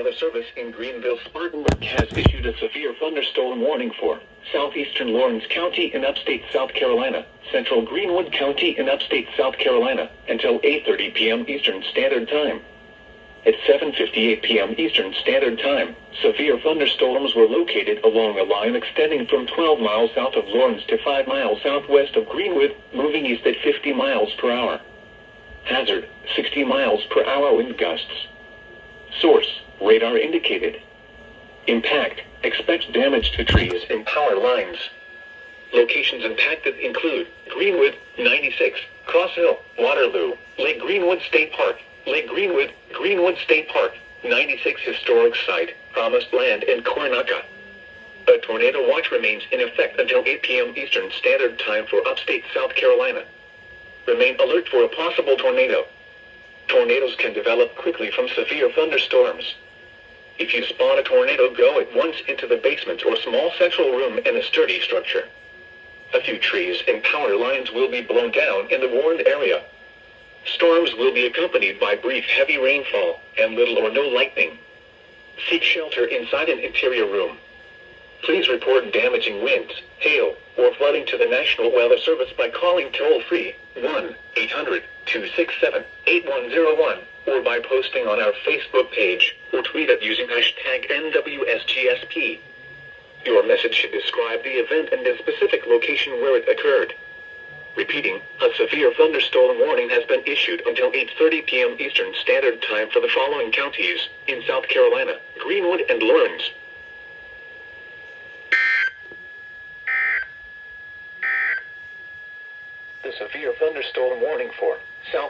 Weather Service in Greenville-Spartanburg has issued a severe thunderstorm warning for southeastern Lawrence County in upstate South Carolina, central Greenwood County in upstate South Carolina, until 8:30 p.m. Eastern Standard Time. At 7:58 p.m. Eastern Standard Time, severe thunderstorms were located along a line extending from 12 miles south of Lawrence to 5 miles southwest of Greenwood, moving east at 50 miles per hour. Hazard, 60 miles per hour wind gusts. Source, radar indicated. Impact, expect damage to trees and power lines. Locations impacted include Greenwood, 96, Cross Hill, Waterloo, Lake Greenwood State Park, Lake Greenwood, Greenwood State Park, 96 Historic Site, Promised Land, and Coronacca. A tornado watch remains in effect until 8 p.m. Eastern Standard Time for upstate South Carolina. Remain alert for a possible tornado. Tornadoes can develop quickly from severe thunderstorms. If you spot a tornado, go at once into the basement or small central room in a sturdy structure. A few trees and power lines will be blown down in the warned area. Storms will be accompanied by brief heavy rainfall and little or no lightning. Seek shelter inside an interior room. Please report damaging winds, hail, or flooding to the National Weather Service by calling toll-free 1-800-267-8101 or by posting on our Facebook page or tweet it using #NWSGSP. Your message should describe the event and the specific location where it occurred. Repeating, a severe thunderstorm warning has been issued until 8:30 p.m. Eastern Standard Time for the following counties in South Carolina: Greenwood and Lawrence. The severe thunderstorm warning for South